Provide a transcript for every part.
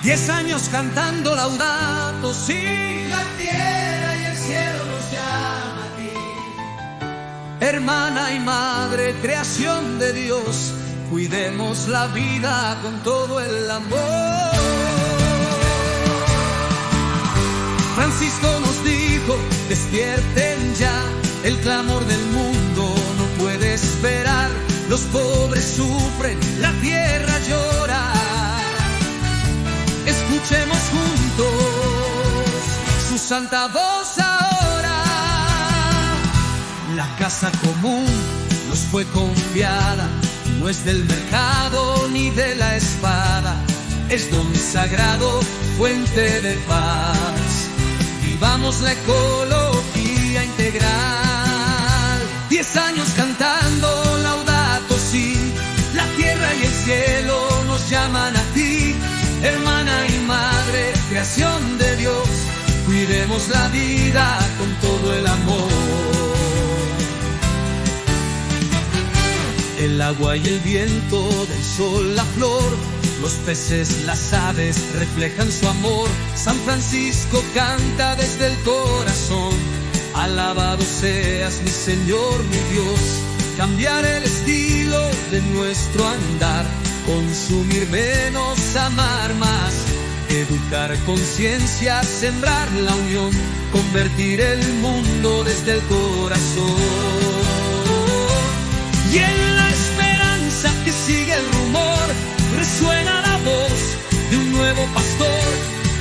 10 años cantando Laudato Si, la tierra y el cielo nos llama a ti. Hermana y madre, creación de Dios, cuidemos la vida con todo el amor. Francisco nos dijo, despierten ya, el clamor del mundo no puede esperar. Los pobres sufren, la tierra llora. Escuchemos juntos su santa voz ahora. La casa común nos fue confiada, no es del mercado ni de la espada, es don sagrado, fuente de paz. Vivamos la ecología integral. 10 años cantando Laudato Si, la tierra y el cielo nos llaman a ti. Hermana y madre, creación de Dios, cuidemos la vida con todo el amor. El agua y el viento, del sol la flor, los peces, las aves reflejan su amor. San Francisco canta desde el corazón, alabado seas mi Señor, mi Dios. Cambiar el estilo de nuestro andar, consumir menos, amar más, educar conciencia, sembrar la unión, convertir el mundo desde el corazón. Y en la esperanza que sigue el rumor, resuena la voz de un nuevo pastor,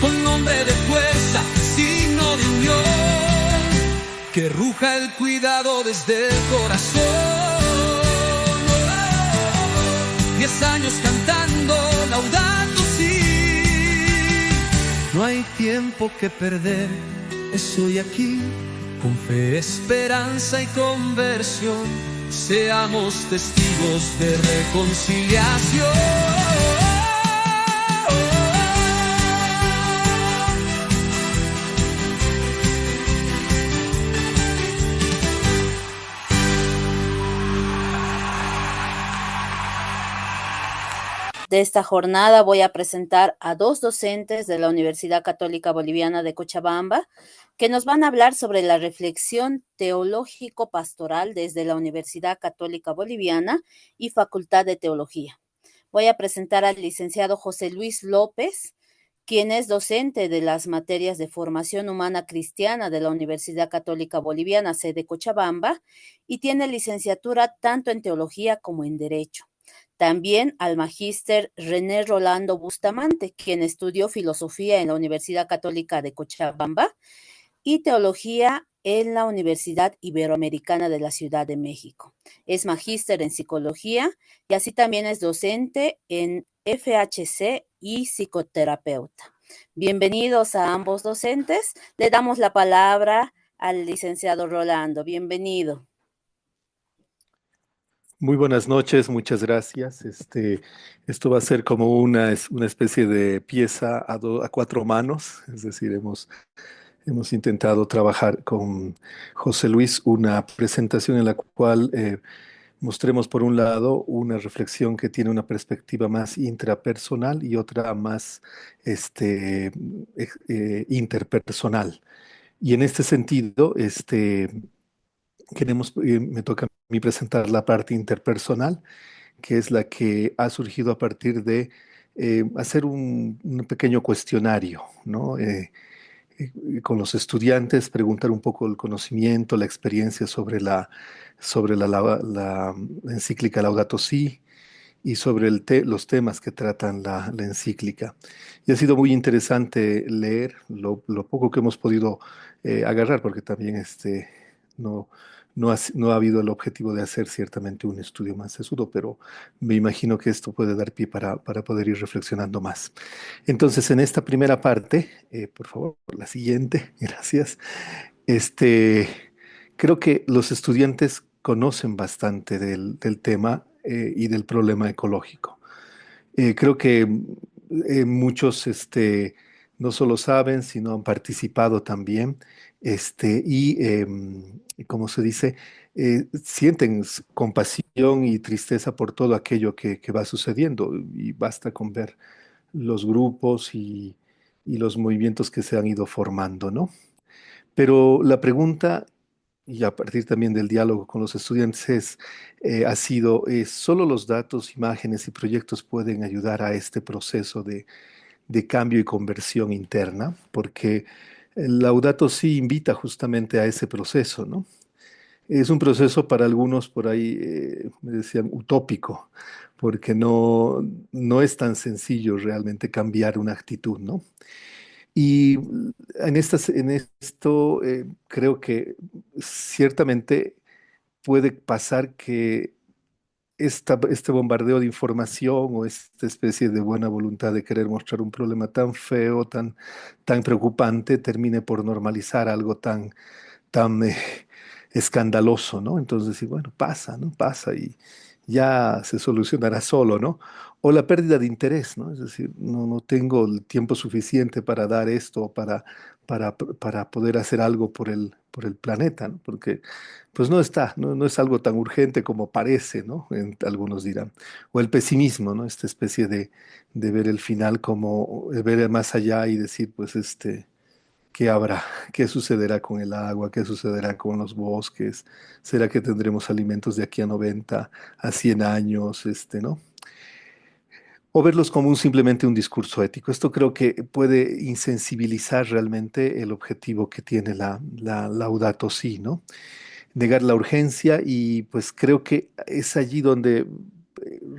con nombre de fuerza, signo de unión, que ruja el cuidado desde el corazón. 10 años cantando Laudato Si. No hay tiempo que perder, estoy aquí, con fe, esperanza y conversión. Seamos testigos de reconciliación. De esta jornada voy a presentar a 2 docentes de la Universidad Católica Boliviana de Cochabamba que nos van a hablar sobre la reflexión teológico-pastoral desde la Universidad Católica Boliviana y Facultad de Teología. Voy a presentar al licenciado José Luis López, quien es docente de las materias de formación humana cristiana de la Universidad Católica Boliviana, sede Cochabamba, y tiene licenciatura tanto en teología como en derecho. También al magíster René Rolando Bustamante, quien estudió filosofía en la Universidad Católica de Cochabamba y teología en la Universidad Iberoamericana de la Ciudad de México. Es magíster en psicología y así también es docente en FHC y psicoterapeuta. Bienvenidos a ambos docentes. Le damos la palabra al licenciado Rolando. Bienvenido. Muy buenas noches, muchas gracias. Esto va a ser como una especie de pieza a 4 manos, es decir, hemos intentado trabajar con José Luis una presentación en la cual mostremos por un lado una reflexión que tiene una perspectiva más intrapersonal y otra más interpersonal. Y en este sentido, me toca a mí presentar la parte interpersonal, que es la que ha surgido a partir de hacer un pequeño cuestionario, ¿no? Con los estudiantes, preguntar un poco el conocimiento, la experiencia sobre la encíclica Laudato Si y sobre los temas que tratan la encíclica. Y ha sido muy interesante leer lo poco que hemos podido agarrar, porque también no, no ha habido el objetivo de hacer ciertamente un estudio más sesudo, pero me imagino que esto puede dar pie para poder ir reflexionando más. Entonces, en esta primera parte, por favor, la siguiente, gracias. Creo que los estudiantes conocen bastante del tema y del problema ecológico. Creo que muchos no solo saben, sino han participado también como se dice, sienten compasión y tristeza por todo aquello que va sucediendo y basta con ver los grupos y los movimientos que se han ido formando, ¿no? Pero la pregunta, y a partir también del diálogo con los estudiantes, ha sido, ¿solo los datos, imágenes y proyectos pueden ayudar a este proceso de cambio y conversión interna? Porque el Laudato Si invita justamente a ese proceso, ¿no? Es un proceso para algunos por ahí, me decían, utópico, porque no es tan sencillo realmente cambiar una actitud, ¿no? Y en esto creo que ciertamente puede pasar que este bombardeo de información o esta especie de buena voluntad de querer mostrar un problema tan feo, tan preocupante, termine por normalizar algo tan escandaloso, ¿no? Entonces, sí, bueno, pasa, ¿no? Pasa y ya se solucionará solo, ¿no? O la pérdida de interés, ¿no? Es decir, no tengo el tiempo suficiente para dar esto, para poder hacer algo por el planeta, ¿no? Porque pues no es algo tan urgente como parece, ¿no? Algunos dirán. O el pesimismo, ¿no? Esta especie de ver el final como, ver más allá y decir, pues ¿qué habrá? ¿Qué sucederá con el agua? ¿Qué sucederá con los bosques? ¿Será que tendremos alimentos de aquí a 90, a 100 años, ¿no? O verlos como simplemente un discurso ético. Esto creo que puede insensibilizar realmente el objetivo que tiene la Laudato Si, ¿no? Negar la urgencia y pues creo que es allí donde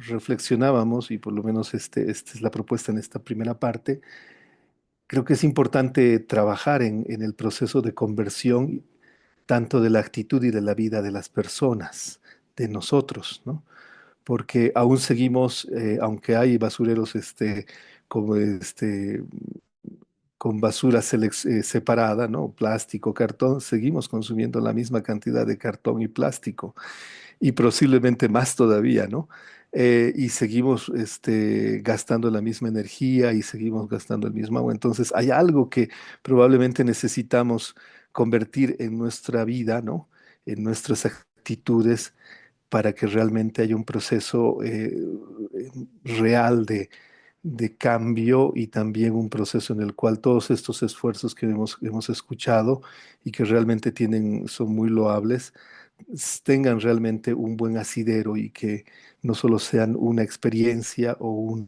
reflexionábamos y por lo menos esta es la propuesta en esta primera parte. Creo que es importante trabajar en el proceso de conversión tanto de la actitud y de la vida de las personas, de nosotros, ¿no? Porque aún seguimos, aunque hay basureros como con basura separada, ¿no? Plástico, cartón, seguimos consumiendo la misma cantidad de cartón y plástico y posiblemente más todavía, ¿no? Y seguimos gastando la misma energía y seguimos gastando el mismo agua. Entonces, hay algo que probablemente necesitamos convertir en nuestra vida, ¿no? En nuestras actitudes para que realmente haya un proceso real de cambio y también un proceso en el cual todos estos esfuerzos que hemos escuchado y que realmente son muy loables, tengan realmente un buen asidero y que no solo sean una experiencia o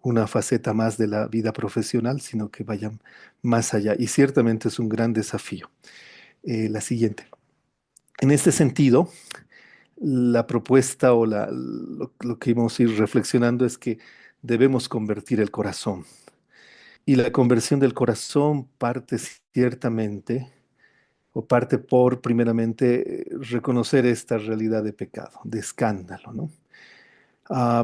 una faceta más de la vida profesional, sino que vayan más allá. Y ciertamente es un gran desafío. La siguiente. En este sentido, la propuesta o lo que íbamos a ir reflexionando es que debemos convertir el corazón. Y la conversión del corazón parte ciertamente o parte por, primeramente, reconocer esta realidad de pecado, de escándalo, ¿no?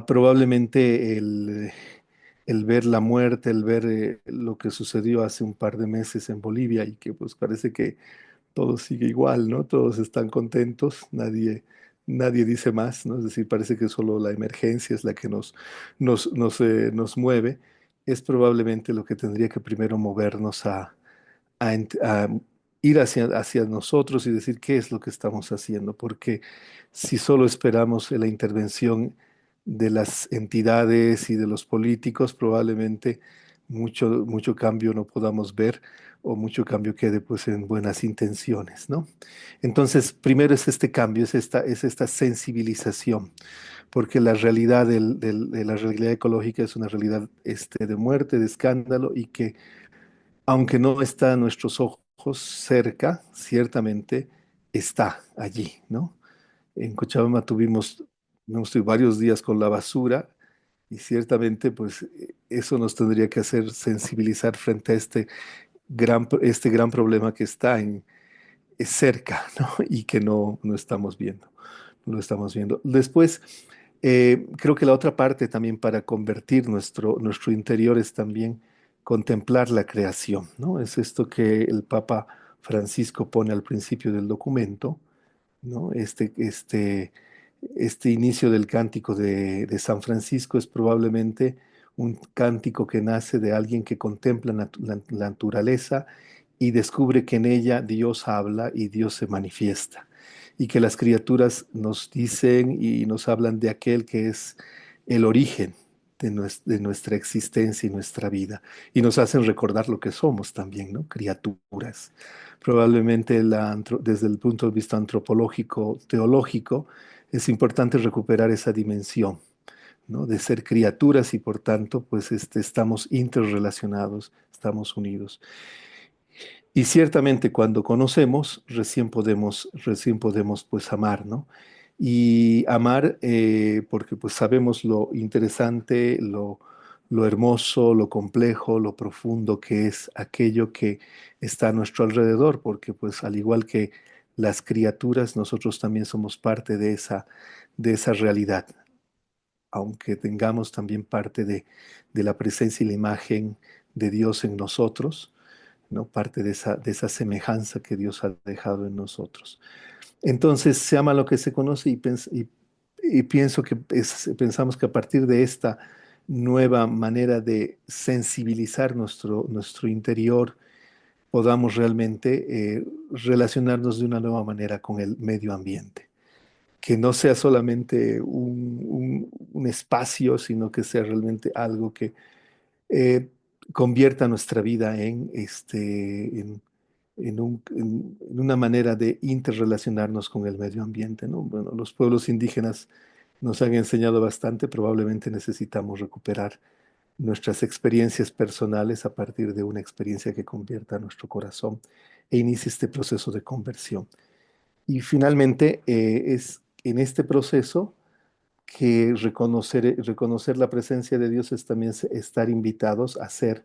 Probablemente el ver la muerte, el ver lo que sucedió hace un par de meses en Bolivia y que pues parece que todo sigue igual, ¿no? Todos están contentos, nadie dice más, ¿no? Es decir, parece que solo la emergencia es la que nos mueve. Es probablemente lo que tendría que primero movernos a ir hacia nosotros y decir qué es lo que estamos haciendo, porque si solo esperamos la intervención de las entidades y de los políticos, probablemente mucho cambio no podamos ver o mucho cambio quede pues en buenas intenciones, ¿no? Entonces, primero es este cambio, es esta sensibilización, porque la realidad de la realidad ecológica es una realidad de muerte, de escándalo y que aunque no está a nuestros ojos cerca, ciertamente está allí, ¿no? En Cochabamba hemos tenido varios días con la basura y ciertamente pues eso nos tendría que hacer sensibilizar frente a este gran problema que está es cerca, ¿no? Y que no estamos viendo, no lo estamos viendo. Después, creo que la otra parte también para convertir nuestro interior es también contemplar la creación, ¿no? Es esto que el Papa Francisco pone al principio del documento, ¿no? Este inicio del cántico de San Francisco es probablemente un cántico que nace de alguien que contempla la naturaleza y descubre que en ella Dios habla y Dios se manifiesta, y que las criaturas nos dicen y nos hablan de aquel que es el origen, de nuestra existencia y nuestra vida. Y nos hacen recordar lo que somos también, ¿no? Criaturas. Probablemente desde el punto de vista antropológico, teológico, es importante recuperar esa dimensión, ¿no? De ser criaturas y por tanto, pues estamos interrelacionados, estamos unidos. Y ciertamente cuando conocemos, recién podemos pues amar, ¿no? Y amar porque pues sabemos lo interesante, lo hermoso, lo complejo, lo profundo que es aquello que está a nuestro alrededor, porque pues al igual que las criaturas, nosotros también somos parte de esa realidad, aunque tengamos también parte de la presencia y la imagen de Dios en nosotros, ¿no? Parte de esa semejanza que Dios ha dejado en nosotros. Entonces se ama lo que se conoce y pienso que pensamos que a partir de esta nueva manera de sensibilizar nuestro interior, podamos realmente relacionarnos de una nueva manera con el medio ambiente. Que no sea solamente un espacio, sino que sea realmente algo que eh, convierta nuestra vida en una manera de interrelacionarnos con el medio ambiente, ¿no? Bueno, los pueblos indígenas nos han enseñado bastante, probablemente necesitamos recuperar nuestras experiencias personales a partir de una experiencia que convierta nuestro corazón e inicie este proceso de conversión. Y finalmente es en este proceso que reconocer la presencia de Dios es también estar invitados a ser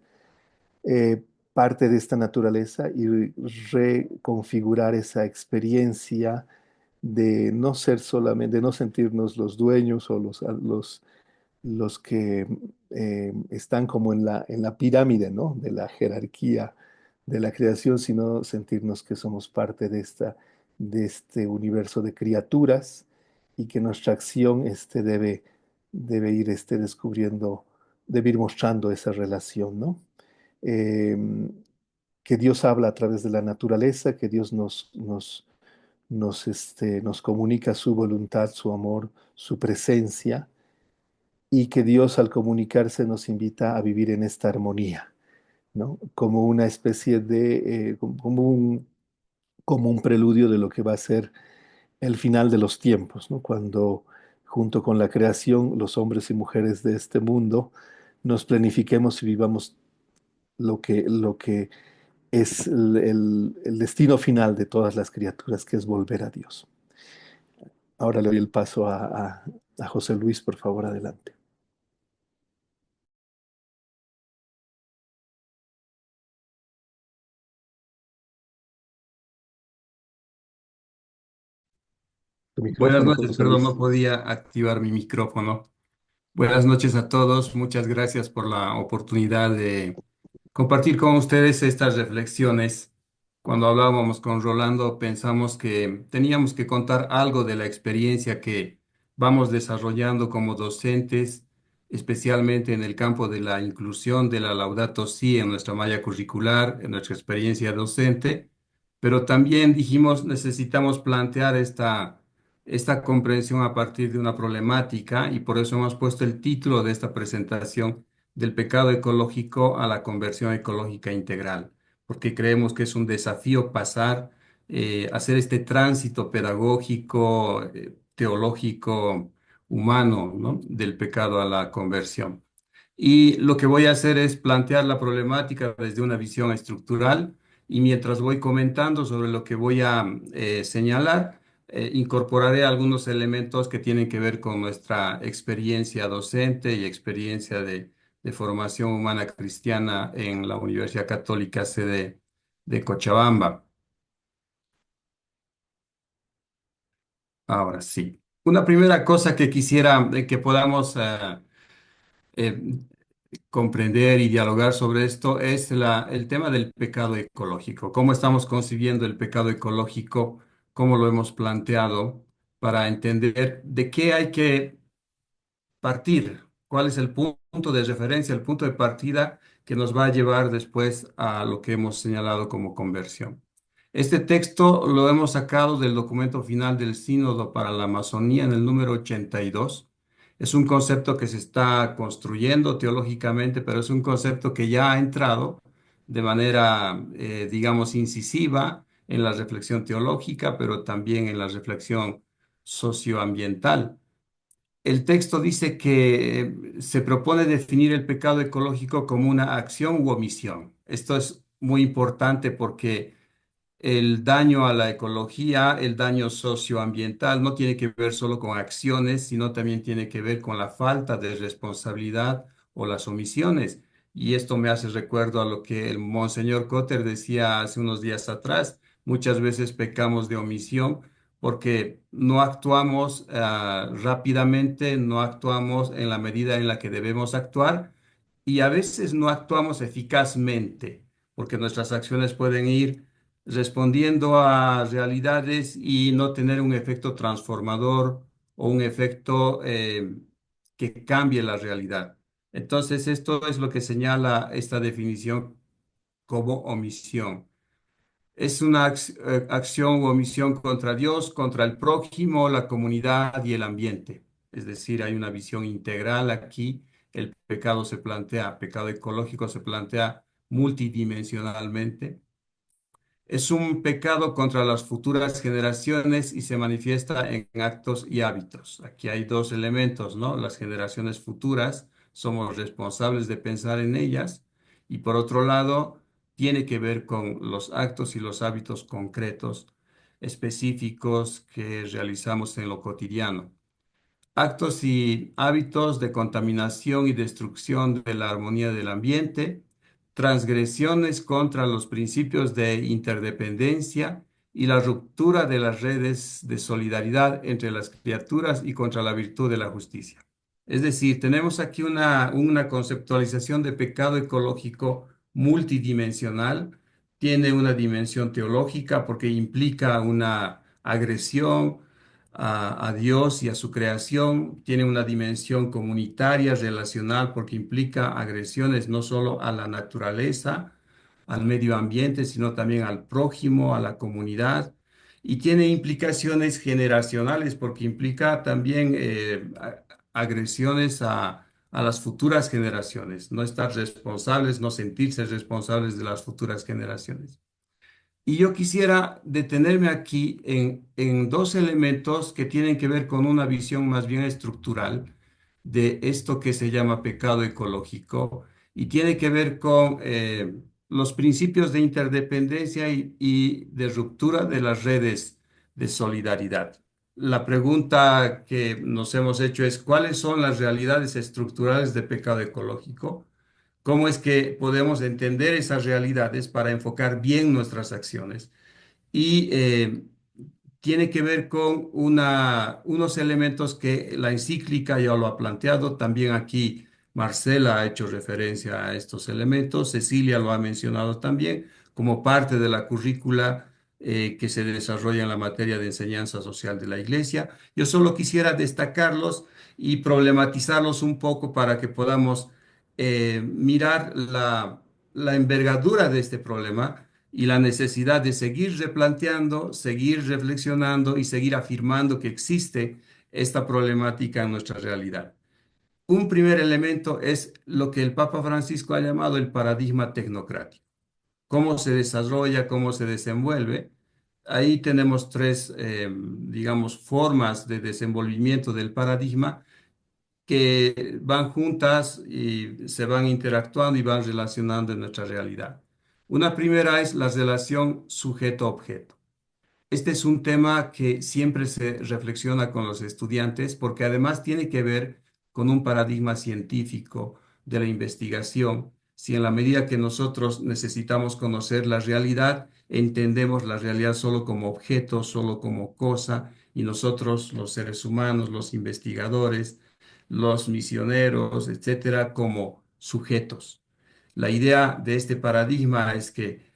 eh, parte de esta naturaleza y reconfigurar esa experiencia de no ser solamente, de no sentirnos los dueños o los que están como en la pirámide, ¿no? De la jerarquía de la creación, sino sentirnos que somos parte de este universo de criaturas y que nuestra acción debe ir descubriendo, debe ir mostrando esa relación, ¿no? Eh, que Dios habla a través de la naturaleza, que Dios nos comunica su voluntad, su amor, su presencia y que Dios al comunicarse nos invita a vivir en esta armonía, ¿no? Como una especie como un preludio de lo que va a ser el final de los tiempos, ¿no? Cuando junto con la creación, los hombres y mujeres de este mundo nos planifiquemos y vivamos lo que es el destino final de todas las criaturas, que es volver a Dios. Ahora le doy el paso a José Luis, por favor, adelante. Tu Buenas micrófono, noches, José perdón, no Luis. podía activar mi micrófono. Buenas noches a todos, muchas gracias por la oportunidad de compartir con ustedes estas reflexiones. Cuando hablábamos con Rolando, pensamos que teníamos que contar algo de la experiencia que vamos desarrollando como docentes, especialmente en el campo de la inclusión de la Laudato Si en nuestra malla curricular, en nuestra experiencia docente, pero también dijimos necesitamos plantear esta comprensión a partir de una problemática y por eso hemos puesto el título de esta presentación del pecado ecológico a la conversión ecológica integral, porque creemos que es un desafío pasar, hacer este tránsito pedagógico, teológico, humano, ¿no? Del pecado a la conversión. Y lo que voy a hacer es plantear la problemática desde una visión estructural y mientras voy comentando sobre lo que voy a señalar, incorporaré algunos elementos que tienen que ver con nuestra experiencia docente y experiencia de formación humana cristiana en la Universidad Católica sede de Cochabamba. Ahora sí. Una primera cosa que quisiera que podamos eh, comprender y dialogar sobre esto es el tema del pecado ecológico. ¿Cómo estamos concibiendo el pecado ecológico? ¿Cómo lo hemos planteado para entender de qué hay que partir? ¿Cuál es el punto de referencia, el punto de partida que nos va a llevar después a lo que hemos señalado como conversión? Este texto lo hemos sacado del documento final del Sínodo para la Amazonía en el número 82. Es un concepto que se está construyendo teológicamente, pero es un concepto que ya ha entrado de manera, digamos, incisiva en la reflexión teológica, pero también en la reflexión socioambiental. El texto dice que se propone definir el pecado ecológico como una acción u omisión. Esto es muy importante porque el daño a la ecología, el daño socioambiental, no tiene que ver solo con acciones, sino también tiene que ver con la falta de responsabilidad o las omisiones. Y esto me hace recuerdo a lo que el Monseñor Cotter decía hace unos días atrás. Muchas veces pecamos de omisión porque no actuamos rápidamente, no actuamos en la medida en la que debemos actuar y a veces no actuamos eficazmente porque nuestras acciones pueden ir respondiendo a realidades y no tener un efecto transformador o un efecto que cambie la realidad. Entonces, esto es lo que señala esta definición como omisión. Es una acción o omisión contra Dios, contra el prójimo, la comunidad y el ambiente. Es decir, hay una visión integral aquí. El pecado se plantea, pecado ecológico se plantea multidimensionalmente. Es un pecado contra las futuras generaciones y se manifiesta en actos y hábitos. Aquí hay dos elementos, ¿no? Las generaciones futuras, somos responsables de pensar en ellas y por otro lado, tiene que ver con los actos y los hábitos concretos, específicos que realizamos en lo cotidiano. Actos y hábitos de contaminación y destrucción de la armonía del ambiente, transgresiones contra los principios de interdependencia y la ruptura de las redes de solidaridad entre las criaturas y contra la virtud de la justicia. Es decir, tenemos aquí una conceptualización de pecado ecológico multidimensional. Tiene una dimensión teológica porque implica una agresión a Dios y a su creación. Tiene una dimensión comunitaria, relacional, porque implica agresiones no solo a la naturaleza, al medio ambiente, sino también al prójimo, a la comunidad. Y tiene implicaciones generacionales, porque implica también agresiones a las futuras generaciones, no estar responsables, no sentirse responsables de las futuras generaciones. Y yo quisiera detenerme aquí en dos elementos que tienen que ver con una visión más bien estructural de esto que se llama pecado ecológico y tiene que ver con los principios de interdependencia y de ruptura de las redes de solidaridad. La pregunta que nos hemos hecho es, ¿cuáles son las realidades estructurales de pecado ecológico? ¿Cómo es que podemos entender esas realidades para enfocar bien nuestras acciones? Y tiene que ver con unos elementos que la encíclica ya lo ha planteado. También aquí Marcela ha hecho referencia a estos elementos. Cecilia lo ha mencionado también como parte de la currícula que se desarrolla en la materia de enseñanza social de la Iglesia. Yo solo quisiera destacarlos y problematizarlos un poco para que podamos mirar la envergadura de este problema y la necesidad de seguir replanteando, seguir reflexionando y seguir afirmando que existe esta problemática en nuestra realidad. Un primer elemento es lo que el Papa Francisco ha llamado el paradigma tecnocrático. ¿Cómo se desarrolla, cómo se desenvuelve? Ahí tenemos tres, digamos, formas de desenvolvimiento del paradigma que van juntas y se van interactuando y van relacionando en nuestra realidad. Una primera es la relación sujeto-objeto. Este es un tema que siempre se reflexiona con los estudiantes porque además tiene que ver con un paradigma científico de la investigación. Si en la medida que nosotros necesitamos conocer la realidad, entendemos la realidad solo como objeto, solo como cosa, y nosotros, los seres humanos, los investigadores, los misioneros, etcétera, como sujetos. La idea de este paradigma es que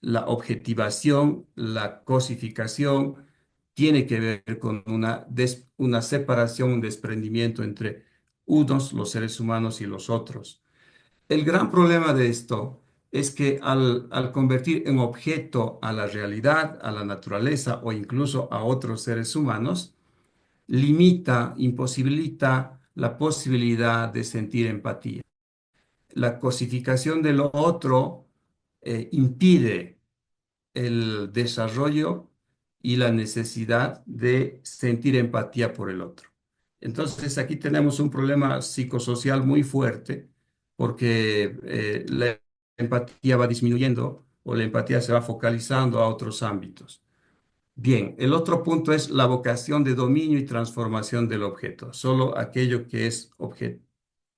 la objetivación, la cosificación, tiene que ver con una separación, un desprendimiento entre unos, los seres humanos, y los otros. El gran problema de esto es que al convertir en objeto a la realidad, a la naturaleza o incluso a otros seres humanos, limita, imposibilita la posibilidad de sentir empatía. La cosificación de lo otro impide el desarrollo y la necesidad de sentir empatía por el otro. Entonces aquí tenemos un problema psicosocial muy fuerte porque la empatía va disminuyendo o la empatía se va focalizando a otros ámbitos. Bien, el otro punto es la vocación de dominio y transformación del objeto. Solo aquello que es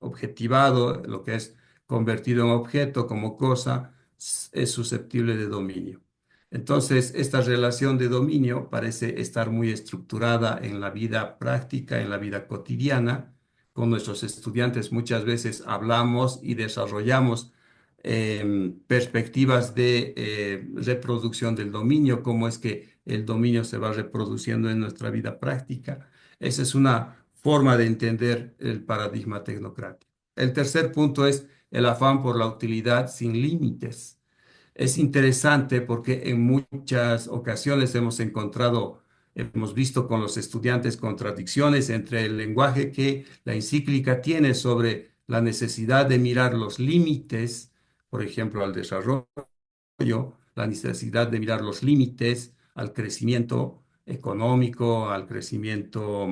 objetivado, lo que es convertido en objeto como cosa, es susceptible de dominio. Entonces, esta relación de dominio parece estar muy estructurada en la vida práctica, en la vida cotidiana. Con nuestros estudiantes muchas veces hablamos y desarrollamos perspectivas de reproducción del dominio, cómo es que el dominio se va reproduciendo en nuestra vida práctica. Esa es una forma de entender el paradigma tecnocrático. El tercer punto es el afán por la utilidad sin límites. Es interesante porque en muchas ocasiones hemos visto con los estudiantes contradicciones entre el lenguaje que la encíclica tiene sobre la necesidad de mirar los límites, por ejemplo, al desarrollo, la necesidad de mirar los límites al crecimiento económico, al crecimiento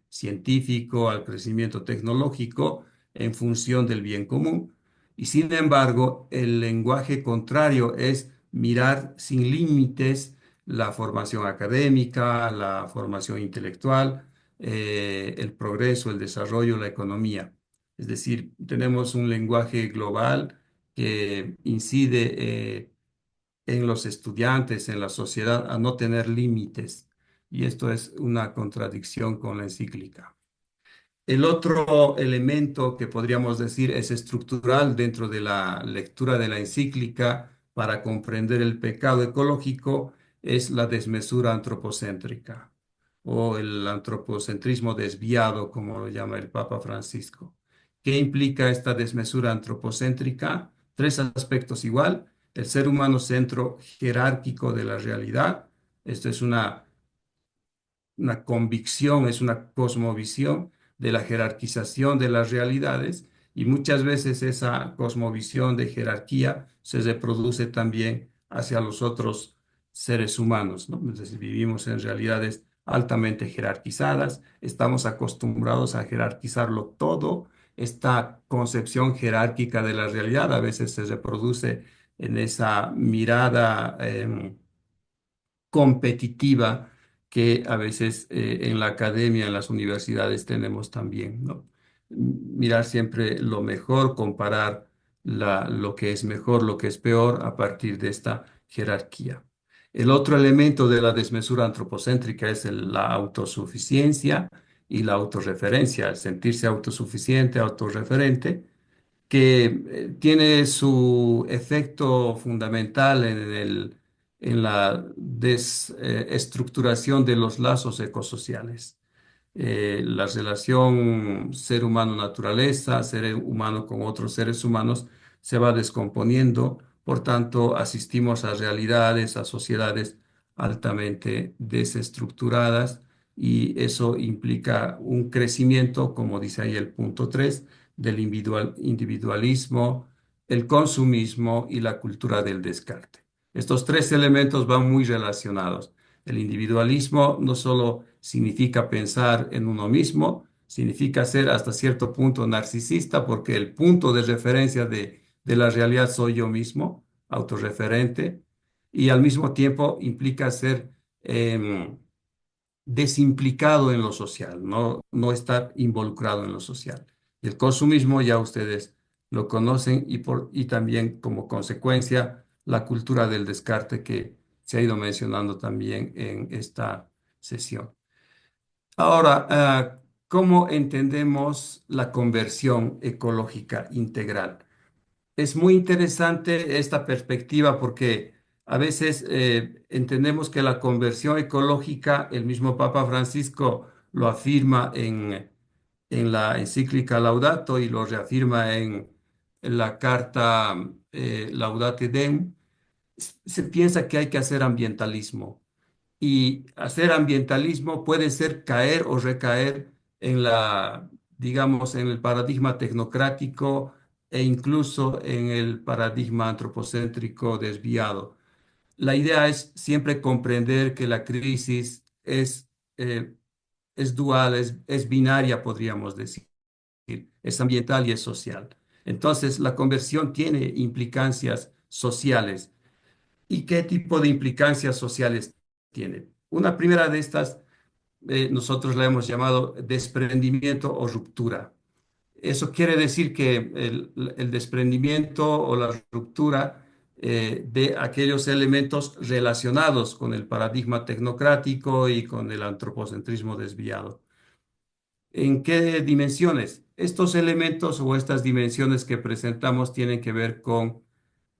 científico, al crecimiento tecnológico en función del bien común. Y sin embargo, el lenguaje contrario es mirar sin límites la formación académica, la formación intelectual, el progreso, el desarrollo, la economía. Es decir, tenemos un lenguaje global que incide en los estudiantes, en la sociedad, a no tener límites. Y esto es una contradicción con la encíclica. El otro elemento que podríamos decir es estructural dentro de la lectura de la encíclica para comprender el pecado ecológico es la desmesura antropocéntrica o el antropocentrismo desviado, como lo llama el Papa Francisco. ¿Qué implica esta desmesura antropocéntrica? Tres aspectos igual. El ser humano centro jerárquico de la realidad. Esto es una convicción, es una cosmovisión de la jerarquización de las realidades y muchas veces esa cosmovisión de jerarquía se reproduce también hacia los otros seres humanos, ¿no? Es decir, vivimos en realidades altamente jerarquizadas, estamos acostumbrados a jerarquizarlo todo. Esta concepción jerárquica de la realidad a veces se reproduce en esa mirada competitiva que a veces en la academia, en las universidades tenemos también, ¿no? Mirar siempre lo mejor, comparar lo que es mejor, lo que es peor a partir de esta jerarquía. El otro elemento de la desmesura antropocéntrica es la autosuficiencia y la autorreferencia, el sentirse autosuficiente, autorreferente que tiene su efecto fundamental en la desestructuración de los lazos ecosociales. La relación ser humano-naturaleza, ser humano con otros seres humanos, se va descomponiendo, por tanto, asistimos a realidades, a sociedades altamente desestructuradas y eso implica un crecimiento, como dice ahí el punto 3 del individualismo, el consumismo y la cultura del descarte. Estos tres elementos van muy relacionados. El individualismo no solo significa pensar en uno mismo, significa ser hasta cierto punto narcisista, porque el punto de referencia de la realidad soy yo mismo, autorreferente, y al mismo tiempo implica ser desimplicado en lo social, no estar involucrado en lo social. El consumismo ya ustedes lo conocen y también como consecuencia la cultura del descarte que se ha ido mencionando también en esta sesión. Ahora, ¿cómo entendemos la conversión ecológica integral? Es muy interesante esta perspectiva porque a veces entendemos que la conversión ecológica, el mismo Papa Francisco lo afirma en la encíclica Laudato y lo reafirma en la carta Laudate Deum, se piensa que hay que hacer ambientalismo. y hacer ambientalismo puede ser caer o recaer en digamos, en el paradigma tecnocrático e incluso en el paradigma antropocéntrico desviado. La idea es siempre comprender que la crisis eh, es dual, es binaria, podríamos decir, es ambiental y es social. Entonces, la conversión tiene implicancias sociales. ¿Y qué tipo de implicancias sociales tiene? Una primera de estas, nosotros la hemos llamado desprendimiento o ruptura. Eso quiere decir que el desprendimiento o la ruptura de aquellos elementos relacionados con el paradigma tecnocrático y con el antropocentrismo desviado. ¿En qué dimensiones? Estos elementos o estas dimensiones que presentamos tienen que ver con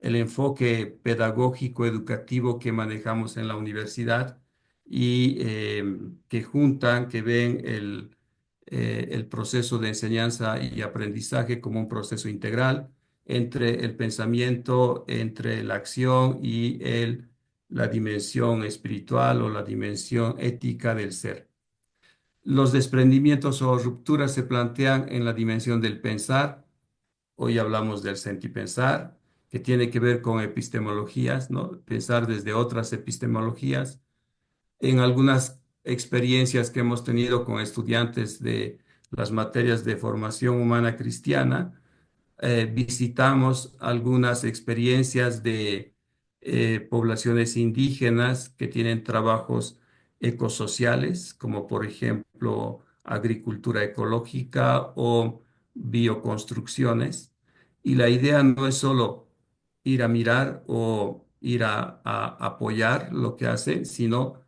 el enfoque pedagógico educativo que manejamos en la universidad y que juntan, que ven el proceso de enseñanza y aprendizaje como un proceso integral entre el pensamiento, entre la acción y la dimensión espiritual o la dimensión ética del ser. Los desprendimientos o rupturas se plantean en la dimensión del pensar. Hoy hablamos del sentipensar, que tiene que ver con epistemologías, ¿no? Pensar desde otras epistemologías. En algunas experiencias que hemos tenido con estudiantes de las materias de formación humana cristiana, visitamos algunas experiencias de poblaciones indígenas que tienen trabajos ecosociales, como por ejemplo agricultura ecológica o bioconstrucciones. Y la idea no es solo ir a mirar o ir a apoyar lo que hacen, sino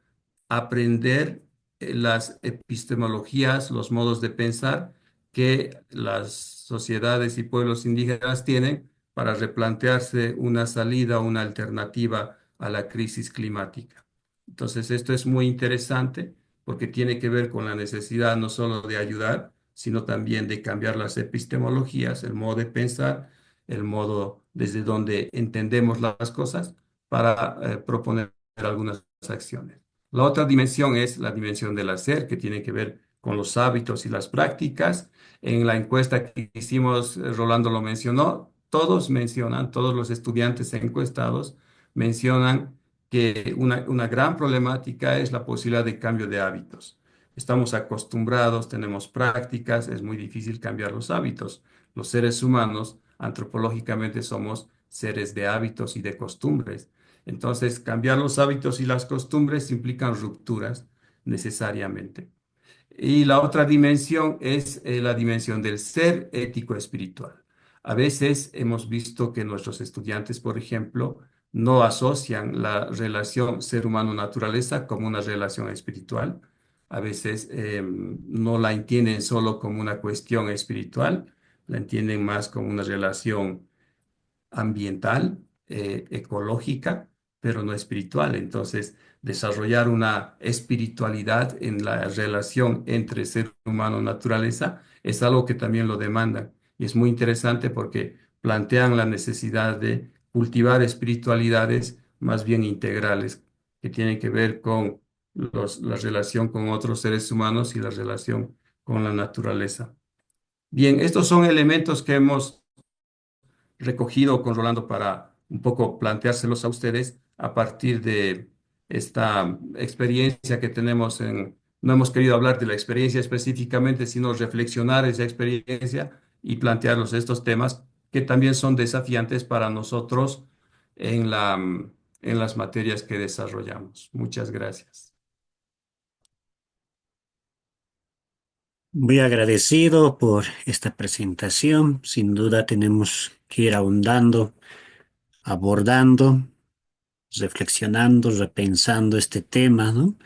aprender las epistemologías, los modos de pensar que las sociedades y pueblos indígenas tienen para replantearse una salida o una alternativa a la crisis climática. Entonces, esto es muy interesante porque tiene que ver con la necesidad no solo de ayudar, sino también de cambiar las epistemologías, el modo de pensar, el modo desde donde entendemos las cosas para proponer algunas acciones. La otra dimensión es la dimensión del hacer, que tiene que ver con los hábitos y las prácticas. En la encuesta que hicimos, Rolando lo mencionó, todos mencionan, todos los estudiantes encuestados mencionan que una gran problemática es la posibilidad de cambio de hábitos. Estamos acostumbrados, tenemos prácticas, es muy difícil cambiar los hábitos. Los seres humanos, antropológicamente, somos seres de hábitos y de costumbres. Entonces, cambiar los hábitos y las costumbres implican rupturas necesariamente. Y la otra dimensión es la dimensión del ser ético espiritual. A veces hemos visto que nuestros estudiantes, por ejemplo, no asocian la relación ser humano-naturaleza como una relación espiritual. A veces no la entienden solo como una cuestión espiritual, la entienden más como una relación ambiental, ecológica, pero no espiritual. Entonces, desarrollar una espiritualidad en la relación entre ser humano y naturaleza es algo que también lo demanda. Y es muy interesante porque plantean la necesidad de cultivar espiritualidades más bien integrales, que tienen que ver con la relación con otros seres humanos y la relación con la naturaleza. Bien, estos son elementos que hemos recogido con Rolando para un poco planteárselos a ustedes a partir de esta experiencia que tenemos no hemos querido hablar de la experiencia específicamente, sino reflexionar esa experiencia y plantearlos estos temas que también son desafiantes para nosotros en las materias que desarrollamos. Muchas gracias. Muy agradecido por esta presentación. Sin duda tenemos que ir ahondando, abordando, reflexionando, repensando este tema, ¿no?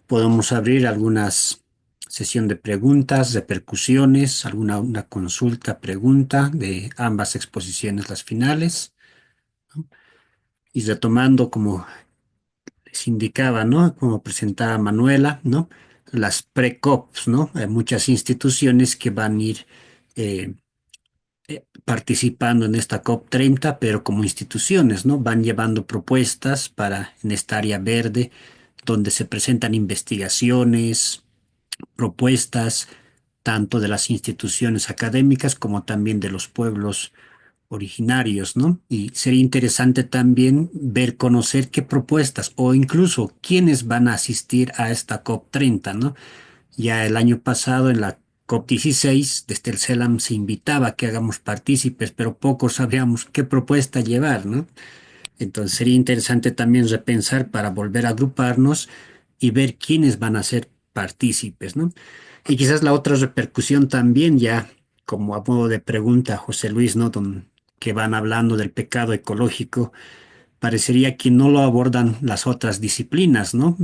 Podemos abrir algunas sesión de preguntas, repercusiones, alguna una consulta, pregunta de ambas exposiciones, las finales. Y retomando, como les indicaba, ¿no? Como presentaba Manuela, ¿no? Las pre-COPs, ¿no? Hay muchas instituciones que van a ir eh, participando en esta COP 30, pero como instituciones, ¿no? Van llevando propuestas para en esta área verde donde se presentan investigaciones, propuestas, tanto de las instituciones académicas como también de los pueblos originarios, ¿no? Y sería interesante también ver, conocer qué propuestas o incluso quiénes van a asistir a esta COP30, ¿no? Ya el año pasado en la COP16 desde el CELAM se invitaba a que hagamos partícipes, pero pocos sabíamos qué propuesta llevar, ¿no? Entonces sería interesante también repensar para volver a agruparnos y ver quiénes van a ser partícipes, ¿no? Y quizás la otra repercusión también, ya como a modo de pregunta, José Luis, ¿no? Que van hablando del pecado ecológico, parecería que no lo abordan las otras disciplinas, ¿no?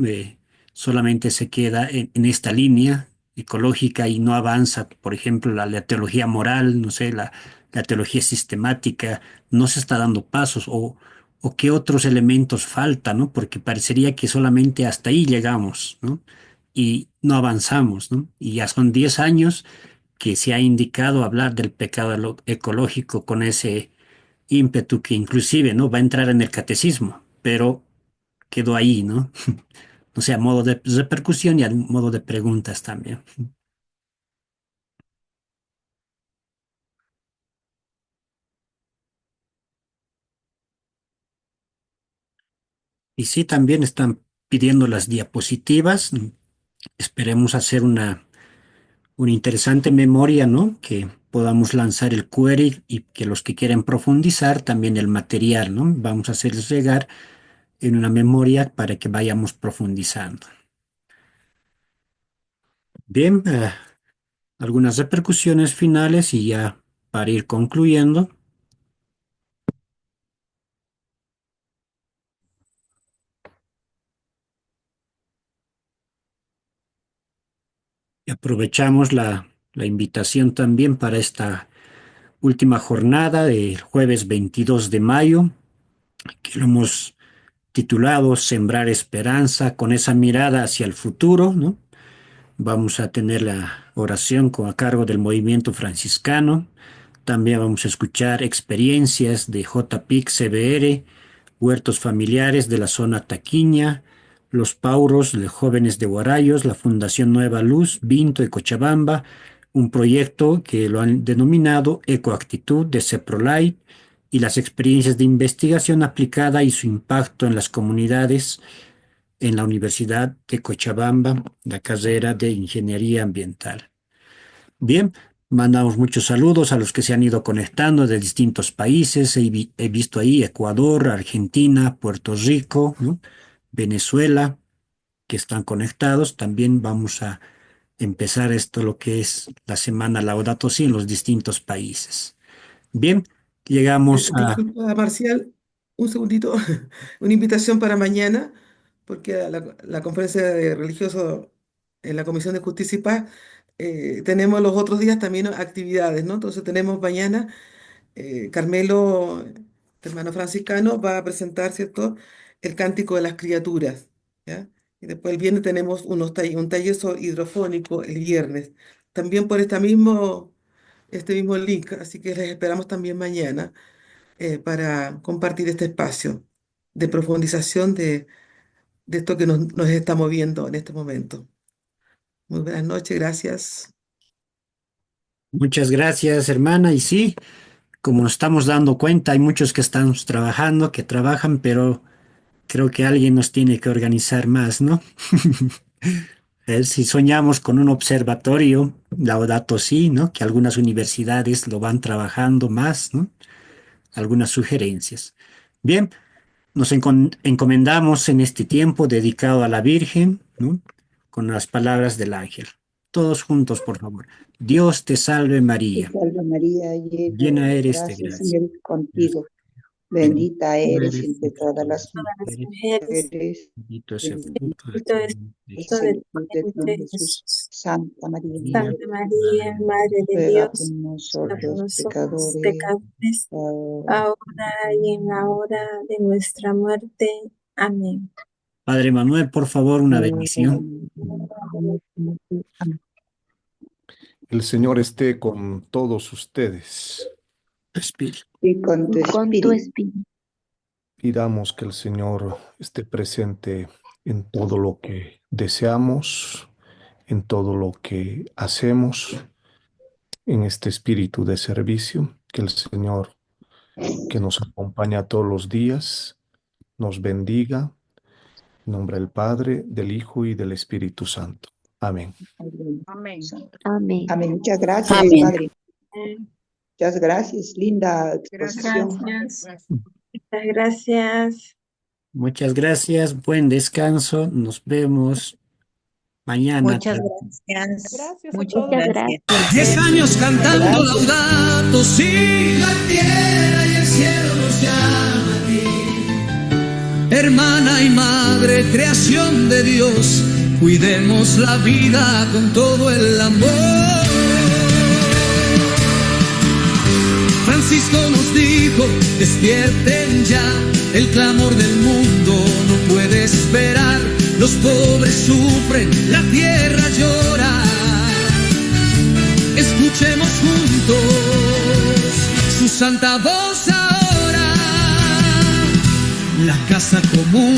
Solamente se queda en esta línea ecológica y no avanza, por ejemplo, la teología moral, no sé, la teología sistemática, no se está dando pasos o qué otros elementos faltan, ¿no? Porque parecería que solamente hasta ahí llegamos, ¿no? Y no avanzamos, ¿no? Y ya son 10 años que se ha indicado hablar del pecado ecológico con ese ímpetu que inclusive, ¿no? Va a entrar en el catecismo, pero quedó ahí, ¿no? O sea, a modo de repercusión y a modo de preguntas también. Y sí, también están pidiendo las diapositivas. Esperemos hacer una interesante memoria, ¿no? Que podamos lanzar el query y que los que quieren profundizar también el material, ¿no? Vamos a hacerles llegar en una memoria para que vayamos profundizando. Bien, algunas repercusiones finales y ya para ir concluyendo. Y aprovechamos la invitación también para esta última jornada del jueves 22 de mayo, que lo hemos titulado Sembrar Esperanza con esa mirada hacia el futuro, ¿no? Vamos a tener la oración a cargo del movimiento franciscano. También vamos a escuchar experiencias de JPIC CBR, huertos familiares de la zona Taquiña, los Pauros de Jóvenes de Guarayos, la Fundación Nueva Luz, Vinto y Cochabamba, un proyecto que lo han denominado Ecoactitud de CEPROLAI y las experiencias de investigación aplicada y su impacto en las comunidades en la Universidad de Cochabamba, la carrera de Ingeniería Ambiental. Bien, mandamos muchos saludos a los que se han ido conectando de distintos países. He visto ahí Ecuador, Argentina, Puerto Rico, ¿no? Venezuela, que están conectados. También vamos a empezar esto, lo que es la semana Laudato Si en los distintos países. Bien, llegamos a... Disculpa, Marcial, un segundito. Una invitación para mañana, porque la conferencia de religiosos en la Comisión de Justicia y Paz, tenemos los otros días también actividades, ¿no? Entonces tenemos mañana, Carmelo, hermano franciscano, va a presentar, ¿cierto?, el Cántico de las Criaturas, ¿ya? Y después el viernes tenemos un taller hidrofónico el viernes, también por este mismo link, así que les esperamos también mañana para compartir este espacio de profundización de esto que nos está moviendo en este momento. Muy buenas noches, gracias. Muchas gracias, hermana. Y sí, como nos estamos dando cuenta, hay muchos que estamos trabajando, que trabajan, pero creo que alguien nos tiene que organizar más, ¿no? Si soñamos con un observatorio, Laudato Si, ¿no? Que algunas universidades lo van trabajando más, ¿no? Algunas sugerencias. Bien, nos encomendamos en este tiempo dedicado a la Virgen, ¿no? Con las palabras del ángel. Todos juntos, por favor. Dios te salve Te María, salve María, llena llena de eres de gracia, el gracia. Señor es Dios contigo. bendito Bendita eres eres entre entre todas todas las las Todas las mujeres, mujeres, mujeres. bendito es el Bendito fruto de bendito tu es vientre, es fruto el de tu fruto de tu vientre, Jesús. Jesús. Santa María, María, Santa Madre María, de Madre de ruega por Dios, ruega por nosotros nosotros pecadores, pecadores, ahora ahora y en la hora de nuestra muerte. Amén. Padre Manuel, por favor, una bendición. Amén. El Señor esté con todos ustedes. Espíritu. Y con tu con tu espíritu. espíritu. Pidamos que el Señor esté presente en todo lo que deseamos, en todo lo que hacemos, en este espíritu de servicio, que el Señor que nos acompaña todos los días nos bendiga. En nombre del Padre, del Hijo y del Espíritu Santo. Amén. Amén. Amén. Amén. Muchas gracias, Amén. Padre. Muchas gracias. Linda exposición. Gracias. Muchas gracias. Muchas gracias, buen descanso, nos vemos mañana. Muchas gracias. Gracias a Muchas todos. gracias. 10 años cantando Gracias. Laudato Si, la tierra y el cielo nos llama a ti. Hermana y madre, creación de Dios, cuidemos la vida con todo el amor. Francisco nos dijo, despierten ya, el clamor del mundo no puede esperar. Los pobres sufren, la tierra llora. Escuchemos juntos su santa voz ahora. La casa común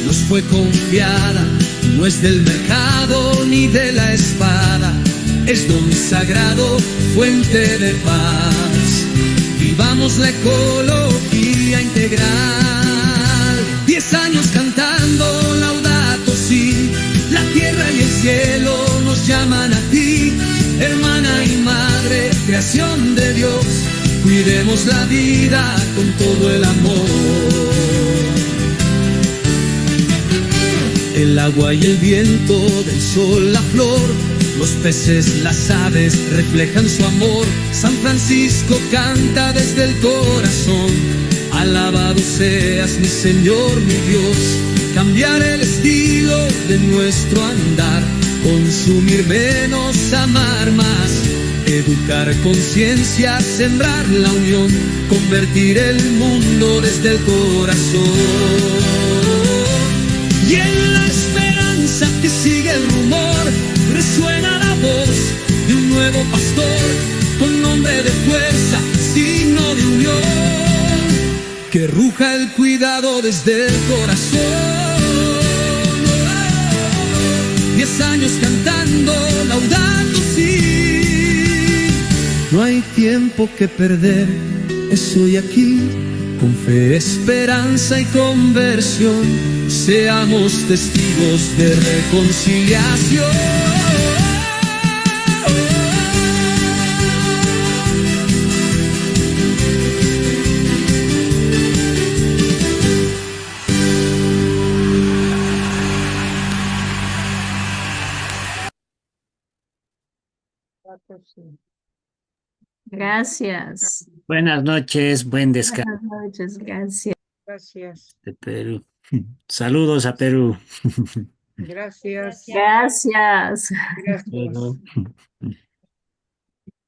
nos fue confiada, no es del mercado ni de la espada, es don sagrado, fuente de paz. Vivamos la ecología integral. 10 años cantando Laudato Si, la tierra y el cielo nos llaman a ti. Hermana y madre, creación de Dios, cuidemos la vida con todo el amor. El agua y el viento, del sol la flor, los peces, las aves reflejan su amor. San Francisco canta desde el corazón. Alabado seas mi Señor, mi Dios. Cambiar el estilo de nuestro andar, consumir menos, amar más, educar conciencia, sembrar la unión, convertir el mundo desde el corazón. Y en la esperanza que sigue el rumor, resuena la voz de un nuevo pastor, con nombre de fuerza, signo de unión, que ruja el cuidado desde el corazón. 10 años cantando Laudato Si, no hay tiempo que perder, estoy aquí, con fe, esperanza y conversión, seamos testigos de reconciliación. Gracias. Buenas noches, buen descanso Buenas noches. Gracias. Gracias. de Perú. Saludos a Perú. Gracias. Gracias. Gracias. Bueno.